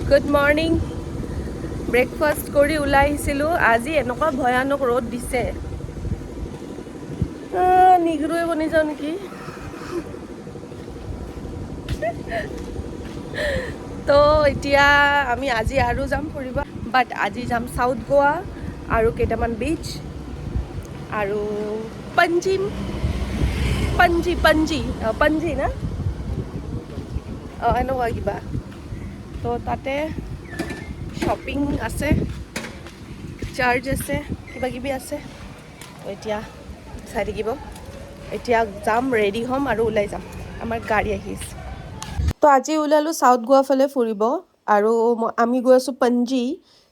Good morning breakfast কৰি ওলাই আহিছিলোঁ আজি এনেকুৱা ভয়ানক ৰ'দ দিছে নিগ্ৰুৱে বনি যাওঁ নেকি তো এতিয়া আমি আজি আৰু যাম ফুৰিব বাট আজি যাম সাউথ গোৱা আৰু কেইটামান বিচ আৰু পঞ্জি না এনেকুৱা কিবা তো তাতে শ্বপিং আছে চাৰ্জ আছে কিবা কিবি আছে এতিয়া চাই থাকিব এতিয়া যাম ৰেডি হ'ম আৰু ওলাই যাম আমাৰ গাড়ী আহিছে তো আজি ওলালোঁ সাউথ গোৱা ফালে ফুৰিব আৰু আমি গৈ আছোঁ পঞ্জি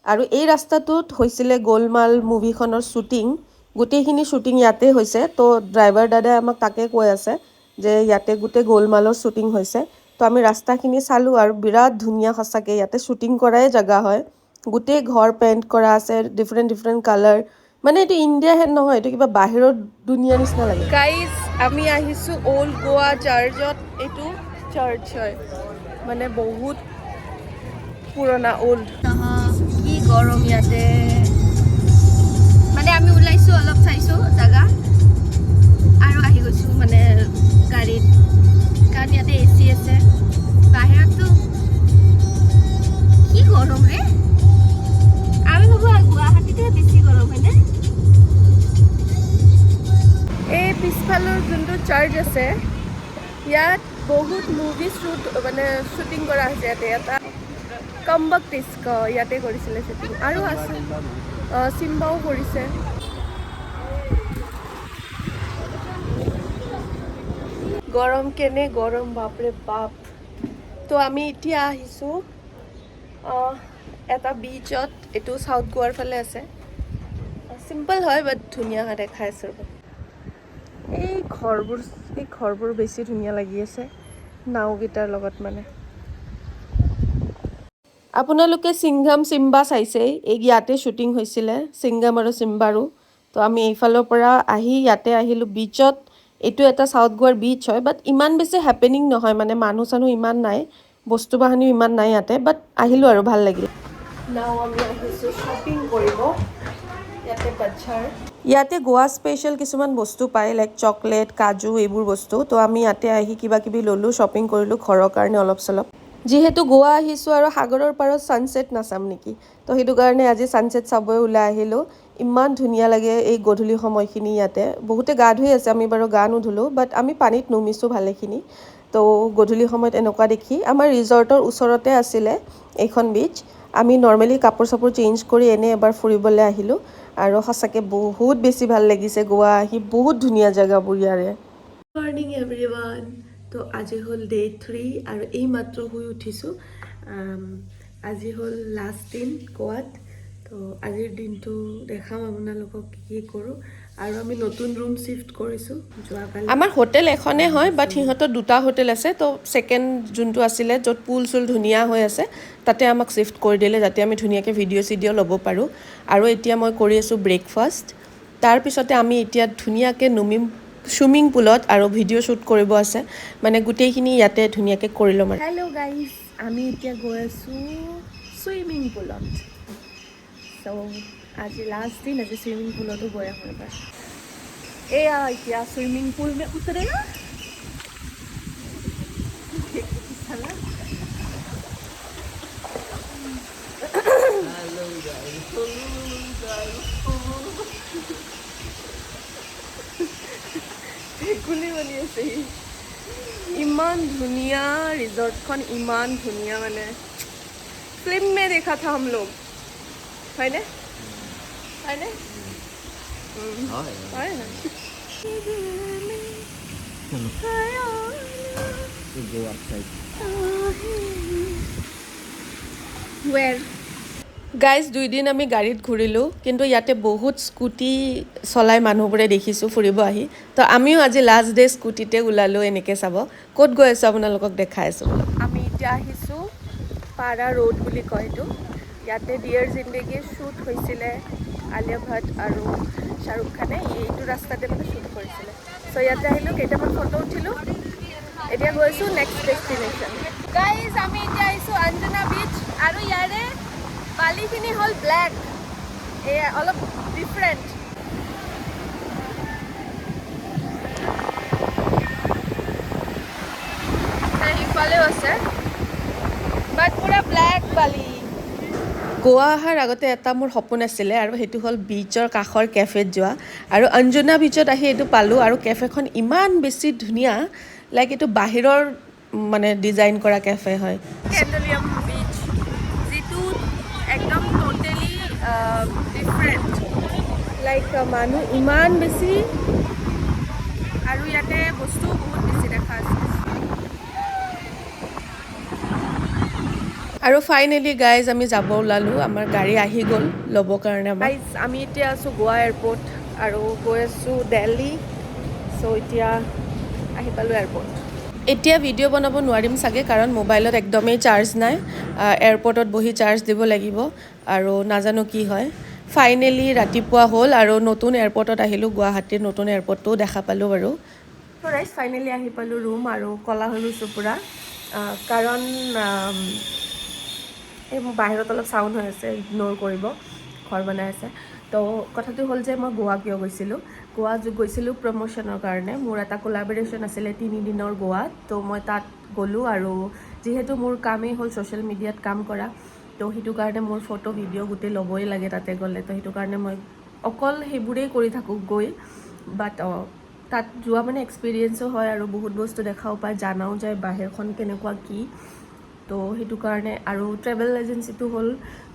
আৰু এই ৰাস্তাটোত হৈছিলে গোলমাল মুভিখনৰ শ্বুটিং গোটেইখিনি শ্বুটিং ইয়াতে হৈছে তো ড্ৰাইভাৰ দাদাই আমাক তাকে কৈ আছে যে ইয়াতে গোটেই গোলমালৰ শ্বুটিং হৈছে তো আমি ৰাস্তাখিনি চালোঁ আৰু বিৰাট ধুনীয়া সঁচাকৈ ইয়াতে শ্বুটিং কৰাই জেগা হয় গোটেই ঘৰ পেইণ্ট কৰা আছে ডিফাৰেণ্ট কালাৰ মানে এইটো ইণ্ডিয়া হেন নহয় এইটো কিবা বাহিৰৰ দুনিয়াৰ নিচিনা লাগে গাইজ আমি আহিছোঁ অল্ড গোৱা চাৰ্চত এইটো চাৰ্চ হয় মানে বহুত পুৰণা অল্ড কি গৰম ইয়াতে মানে আমি ওলাইছোঁ অলপ চাইছোঁ জেগা আৰু আহি গৈছোঁ মানে গাড়ীত কাৰণ ইয়াতে এ চি আছে বাহিৰততো কি গৰম ৰে আমি ভাবোঁ গুৱাহাটীতে বেছি গৰম হয়নে এই পিছফালৰ যোনটো চাৰ্চ আছে ইয়াত বহুত মুভি মানে শ্বুটিং কৰা হৈছে ইয়াতে এটা কম্বক টিস্ক ইয়াতে কৰিছিলে শ্বুটিং আৰু আছে চিম্বাও কৰিছে গৰম কেনে গৰম বাপৰে বাপ তো আমি এতিয়া আহিছোঁ এটা বিচত এইটো সাউথ গোৱাৰ ফালে আছে চিম্পল হয় বাট ধুনীয়া দেখাই আছে এই ঘৰবোৰ বেছি ধুনীয়া লাগি আছে নাওকেইটাৰ লগত মানে আপোনালোকে সিংঘাম চিম্বা চাইছে এই ইয়াতে শ্বুটিং হৈছিলে সিংঘাম আৰু চিম্বাৰো তো আমি এইফালৰ পৰা আহি ইয়াতে আহিলোঁ বিচত এইটো এটা সাউথ গোৱাৰ বিচ হয় বাট ইমান বেছি হেপেনিং নহয় মানে মানুহ চানুহ ইমান নাই বস্তু বাহানিও ইমান নাই ইয়াতে বাট আহিলোঁ আৰু ভাল লাগিল নাও আমি আহিছোঁ শ্বপিং কৰিব ইয়াতে গোৱা স্পেচিয়েল কিছুমান বস্তু পায় লাইক চকলেট কাজু এইবোৰ বস্তু তো আমি ইয়াতে আহি কিবা কিবি ল'লোঁ শ্বপিং কৰিলোঁ ঘৰৰ কাৰণে অলপ চলপ যিহেতু গোৱা আহিছোঁ আৰু সাগৰৰ পাৰত ছানছেট নাচাম নেকি তো সেইটো কাৰণে আজি ছানছেট চাবই ওলাই আহিলোঁ ইমান ধুনীয়া লাগে এই গধূলি সময়খিনি ইয়াতে বহুতে গা ধুই আছে আমি বাৰু গা নুধুলোঁ বাট আমি পানীত নুমিছোঁ ভালেখিনি তো গধূলি সময়ত এনেকুৱা দেখি আমাৰ ৰিজৰ্টৰ ওচৰতে আছিলে এইখন বিচ আমি নৰ্মেলি কাপোৰ চাপোৰ চেঞ্জ কৰি এনেই এবাৰ ফুৰিবলৈ আহিলোঁ আৰু সঁচাকৈ বহুত বেছি ভাল লাগিছে গোৱা আহি বহুত ধুনীয়া জেগাবোৰ ইয়াৰে মৰ্ণিং এভৰিৱান তো আজি হ'ল ডে 3 আৰু এই মাত্ৰ শুই উঠিছোঁ আজি হ'ল লাষ্ট দিন গোৱাত তো আজিৰ দিনটো দেখাম আপোনালোকক কি কৰোঁ আৰু আমি নতুন ৰুম শ্বিফ্ট কৰিছোঁ যোৱাকালি আমাৰ হোটেল এখনেই হয় বাট সিহঁতৰ দুটা হোটেল আছে তো ছেকেণ্ড যোনটো আছিলে য'ত পুল চুল ধুনীয়া হৈ আছে তাতে আমাক শ্বিফ্ট কৰি দিলে যাতে আমি ধুনীয়াকৈ ভিডিঅ' চিডিঅ' ল'ব পাৰোঁ আৰু এতিয়া মই কৰি আছোঁ ব্ৰেকফাষ্ট তাৰপিছতে আমি এতিয়া ধুনীয়াকৈ নুমিম চুইমিং পুলত আৰু ভিডিঅ' শ্বুট কৰিব আছে মানে গোটেইখিনি ইয়াতে ধুনীয়াকৈ কৰি ল'ম আৰু হেল্ল' গাইজ আমি এতিয়া গৈ আছোঁ চুইমিং পুলত চ' আজি লাষ্ট দিন আজি চুইমিং পুলতো গৈ আহোঁ এবাৰ এয়া এতিয়া চুইমিং পুল মে উতৰে না ভেকুলী বনি আছে ইমান ধুনীয়া ৰিজৰ্টখন ইমান ধুনীয়া মানে ফিল্ম মে দেখা থা হম লোগ হয়নে হয়নে হয় ৱেৰ গাইজ 2 দিন আমি গাড়ীত ঘূৰিলোঁ কিন্তু ইয়াতে বহুত স্কুটি চলাই মানুহবোৰে দেখিছোঁ ফুৰিব আহি তো আমিও আজি লাষ্ট ডে স্কুটিতে ওলালোঁ এনেকৈ চাব ক'ত গৈ আছোঁ আপোনালোকক দেখাই আছোঁ আমি এতিয়া আহিছোঁ পাৰা ৰোড বুলি কয় এইটো ইয়াতে ডিয়াৰ জিন্দগী শ্বুট হৈছিলে আলিয়া ভাট আৰু শ্বাহৰুখ খানে এইটো ৰাস্তাতে মানে শ্বুট কৰিছিলে চ' ইয়াতে আহিলোঁ কেইটামান ফটো উঠিলোঁ এতিয়া গৈছোঁ নেক্সট ডেষ্টিনেশ্যন গাইজ আমি এতিয়া আহিছোঁ অঞ্জনা বিচ আৰু বালিখিনি হ'ল ব্লেক, এয়া অলপ ডিফাৰেণ্ট। সিফালেও আছে, বাট পুৰা ব্লেক বালি। গোৱা অহাৰ আগতে এটা মোৰ সপোন আছিলে, আৰু সেইটো হ'ল বিচৰ কাষৰ কেফেত যোৱা। আৰু অঞ্জনা বিচত আহি এইটো পালোঁ, আৰু কেফেখন ইমান বেছি ধুনীয়া, লাইক এইটো বাহিৰৰ মানে ডিজাইন কৰা কেফে হয়। কেণ্ডেলিয়াম বিচ, যিটো একদম টোটেলি ডিফাৰেণ্ট, লাইক মানুহ ইমান বেছি, আৰু ইয়াতে বস্তুও বহুত বেছি দেখা আছে। আৰু ফাইনেলি গাইজ আমি যাব ওলালোঁ, আমাৰ গাড়ী আহি গ'ল ল'বৰ কাৰণে। গাইজ আমি এতিয়া আছোঁ গোৱা এয়াৰপৰ্ট, আৰু গৈ আছোঁ দিল্লী। চ' এতিয়া আহি পালোঁ এয়াৰপৰ্ট। এতিয়া ভিডিঅ' বনাব নোৱাৰিম চাগে, কাৰণ মোবাইলত একদমেই চাৰ্জ নাই। এয়াৰপৰ্টত বহি চাৰ্জ দিব লাগিব, আৰু নাজানো কি হয়। ফাইনেলি ৰাতিপুৱা হ'ল, আৰু নতুন এয়াৰপৰ্টত আহিলোঁ, গুৱাহাটীৰ নতুন এয়াৰপৰ্টটোও দেখা পালোঁ বাৰু। ত' ৰাইজ ফাইনেলি আহি পালোঁ ৰুম, আৰু ক'লা হৈ গৈছোঁ পূৰা, কাৰণ এই মোৰ বাহিৰত অলপ চাউণ্ড হৈ আছে, ইগন'ৰ কৰিব, ঘৰ বনাই আছে। তো কথাটো হ'ল যে মই গোৱা কিয় গৈছিলোঁ। গোৱা গৈছিলোঁ প্ৰমোশ্যনৰ কাৰণে, মোৰ এটা কোলাবৰেশ্যন আছিলে 3 দিনৰ গোৱাত। তো মই তাত গ'লোঁ, আৰু যিহেতু মোৰ কামেই হ'ল ছ'চিয়েল মিডিয়াত কাম কৰা, তো সেইটো কাৰণে মোৰ ফটো ভিডিঅ' গোটেই ল'বই লাগে তাতে গ'লে। তো সেইটো কাৰণে মই অকল সেইবোৰেই কৰি থাকোঁ গৈ। বাট তাত যোৱা মানে এক্সপিৰিয়েঞ্চো হয়, আৰু বহুত বস্তু দেখাও পায়, জানাও যায় বাহিৰখন কেনেকুৱা কি। তো সেইটো কাৰণে, আৰু ট্ৰেভেল এজেঞ্চিটো হ'ল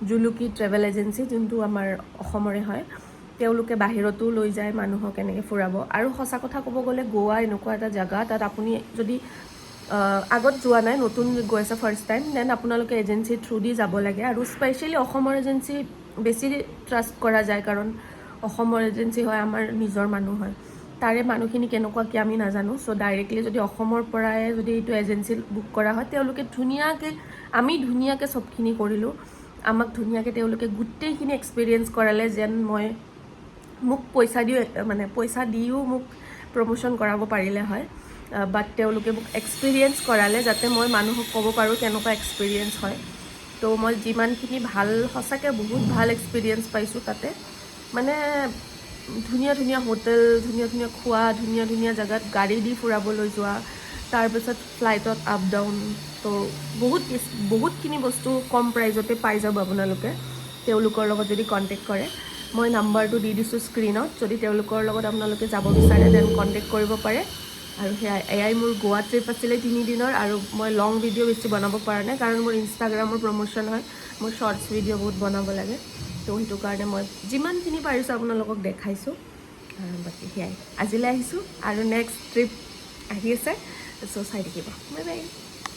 জুলুকি ট্ৰেভেল এজেঞ্চি, যোনটো আমাৰ অসমৰে হয়। তেওঁলোকে বাহিৰতো লৈ যায় মানুহক এনেকৈ ফুৰাব। আৰু সঁচা কথা ক'ব গ'লে গোৱা এনেকুৱা এটা জেগা, তাত আপুনি যদি আগত যোৱা নাই, নতুন গৈ আছে ফাৰ্ষ্ট টাইম, দেন আপোনালোকে এজেঞ্চিৰ থ্ৰু দি যাব লাগে। আৰু স্পেচিয়েলি অসমৰ এজেঞ্চি বেছি ট্ৰাষ্ট কৰা যায়, কাৰণ অসমৰ এজেঞ্চি হয়, আমাৰ নিজৰ মানুহ হয়। তাৰে মানুহখিনি কেনেকুৱা কি আমি নাজানো। চ' ডাইৰেক্টলি যদি অসমৰ পৰাই যদি এইটো এজেঞ্চি বুক কৰা হয়, তেওঁলোকে ধুনীয়াকৈ, আমি ধুনীয়াকৈ চবখিনি কৰিলোঁ। আমাক ধুনীয়াকৈ তেওঁলোকে গোটেইখিনি এক্সপিৰিয়েঞ্চ কৰালে, যেন মোক পইচা দিও মোক প্ৰমোশ্যন কৰাব পাৰিলে হয়। বাট তেওঁলোকে মোক এক্সপিৰিয়েঞ্চ কৰালে, যাতে মই মানুহক ক'ব পাৰোঁ কেনেকুৱা এক্সপিৰিয়েঞ্চ হয়। তো মই যিমানখিনি সঁচাকৈ বহুত ভাল এক্সপিৰিয়েঞ্চ পাইছোঁ তাতে। মানে ধুনীয়া ধুনীয়া হোটেল, ধুনীয়া ধুনীয়া খোৱা, ধুনীয়া ধুনীয়া জেগাত গাড়ী দি ফুৰাবলৈ যোৱা, তাৰপিছত ফ্লাইটত আপ ডাউন। তো বহুতখিনি বস্তু কম প্ৰাইজতে পাই যাব আপোনালোকে, তেওঁলোকৰ লগত যদি কণ্টেক্ট কৰে। মই নাম্বাৰটো দি দিছোঁ স্ক্ৰীণত, যদি তেওঁলোকৰ লগত আপোনালোকে যাব বিচাৰে দেন কণ্টেক্ট কৰিব পাৰে। আৰু এয়াই মোৰ গোৱা ট্ৰিপ আছিলে 3 দিনৰ, আৰু মই লং ভিডিঅ' বেছি বনাব পৰা নাই, কাৰণ মোৰ ইনষ্টাগ্ৰামৰ প্ৰমোশ্যন হয়, মোৰ শ্বৰ্টছ ভিডিঅ' বহুত বনাব লাগে। তো সেইটো কাৰণে মই যিমানখিনি পাৰিছোঁ আপোনালোকক দেখাইছোঁ। বাকী সেয়াই, আজিলৈ আহিছোঁ, আৰু নেক্সট ট্ৰিপ আহি আছে, চ' চাই থাকিব। Bye bye.